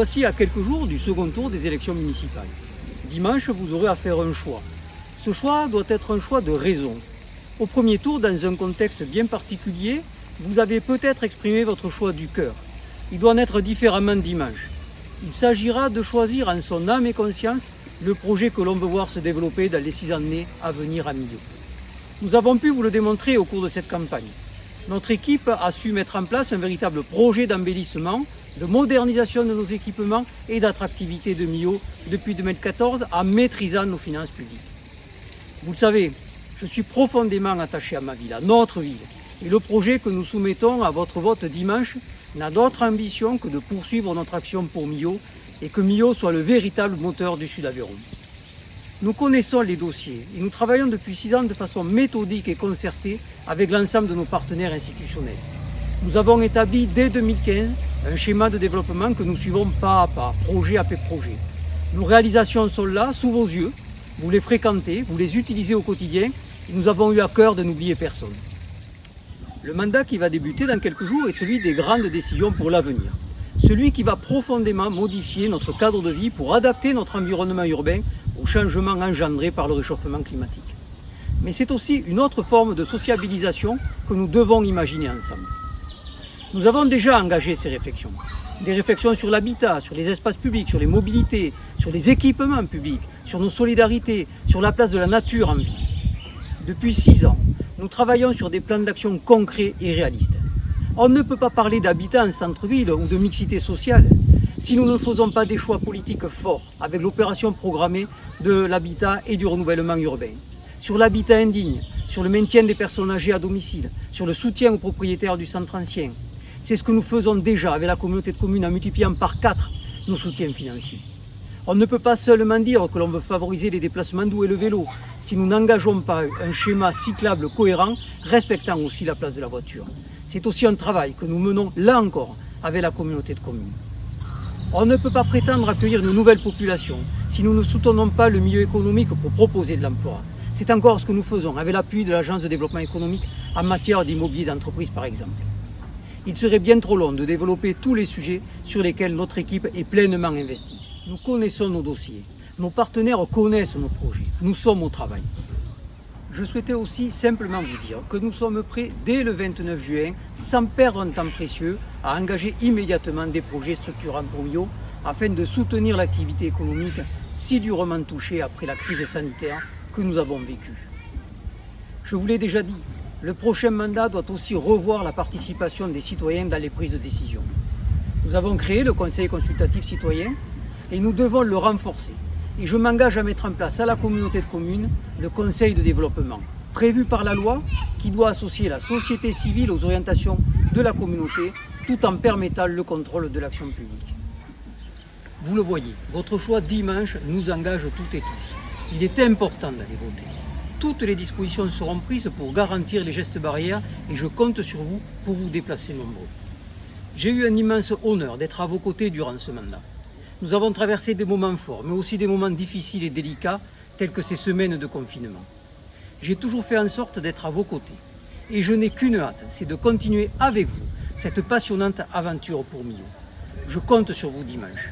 voici à quelques jours du second tour des élections municipales. Dimanche, vous aurez à faire un choix. Ce choix doit être un choix de raison. Au premier tour, dans un contexte bien particulier, vous avez peut-être exprimé votre choix du cœur. Il doit en être différemment dimanche. Il s'agira de choisir en son âme et conscience le projet que l'on veut voir se développer dans les 6 années à venir à Millau. Nous avons pu vous le démontrer au cours de cette campagne. Notre équipe a su mettre en place un véritable projet d'embellissement, de modernisation de nos équipements et d'attractivité de Millau depuis 2014 en maîtrisant nos finances publiques. Vous le savez, je suis profondément attaché à ma ville, à notre ville. Et le projet que nous soumettons à votre vote dimanche n'a d'autre ambition que de poursuivre notre action pour Millau et que Millau soit le véritable moteur du Sud-Aveyron. Nous connaissons les dossiers et nous travaillons depuis 6 ans de façon méthodique et concertée avec l'ensemble de nos partenaires institutionnels. Nous avons établi dès 2015 un schéma de développement que nous suivons pas à pas, projet après projet. Nos réalisations sont là, sous vos yeux, vous les fréquentez, vous les utilisez au quotidien et nous avons eu à cœur de n'oublier personne. Le mandat qui va débuter dans quelques jours est celui des grandes décisions pour l'avenir. Celui qui va profondément modifier notre cadre de vie pour adapter notre environnement urbain aux changements engendrés par le réchauffement climatique. Mais c'est aussi une autre forme de sociabilisation que nous devons imaginer ensemble. Nous avons déjà engagé ces réflexions. Des réflexions sur l'habitat, sur les espaces publics, sur les mobilités, sur les équipements publics, sur nos solidarités, sur la place de la nature en ville. Depuis 6 ans, nous travaillons sur des plans d'action concrets et réalistes. On ne peut pas parler d'habitat en centre-ville ou de mixité sociale si nous ne faisons pas des choix politiques forts avec l'opération programmée de l'habitat et du renouvellement urbain. Sur l'habitat indigne, sur le maintien des personnes âgées à domicile, sur le soutien aux propriétaires du centre ancien. C'est ce que nous faisons déjà avec la communauté de communes en multipliant par 4 nos soutiens financiers. On ne peut pas seulement dire que l'on veut favoriser les déplacements doux et le vélo si nous n'engageons pas un schéma cyclable cohérent respectant aussi la place de la voiture. C'est aussi un travail que nous menons là encore avec la communauté de communes. On ne peut pas prétendre accueillir une nouvelle population si nous ne soutenons pas le milieu économique pour proposer de l'emploi. C'est encore ce que nous faisons avec l'appui de l'Agence de développement économique en matière d'immobilier d'entreprise par exemple. Il serait bien trop long de développer tous les sujets sur lesquels notre équipe est pleinement investie. Nous connaissons nos dossiers, nos partenaires connaissent nos projets, nous sommes au travail. Je souhaitais aussi simplement vous dire que nous sommes prêts dès le 29 juin, sans perdre un temps précieux, à engager immédiatement des projets structurants pour Millau afin de soutenir l'activité économique si durement touchée après la crise sanitaire que nous avons vécue. Je vous l'ai déjà dit, le prochain mandat doit aussi revoir la participation des citoyens dans les prises de décision. Nous avons créé le Conseil consultatif citoyen et nous devons le renforcer. Et je m'engage à mettre en place à la communauté de communes le Conseil de développement, prévu par la loi, qui doit associer la société civile aux orientations de la communauté, tout en permettant le contrôle de l'action publique. Vous le voyez, votre choix dimanche nous engage toutes et tous. Il est important d'aller voter. Toutes les dispositions seront prises pour garantir les gestes barrières et je compte sur vous pour vous déplacer nombreux. J'ai eu un immense honneur d'être à vos côtés durant ce mandat. Nous avons traversé des moments forts, mais aussi des moments difficiles et délicats, tels que ces semaines de confinement. J'ai toujours fait en sorte d'être à vos côtés. Et je n'ai qu'une hâte, c'est de continuer avec vous cette passionnante aventure pour Millau. Je compte sur vous dimanche.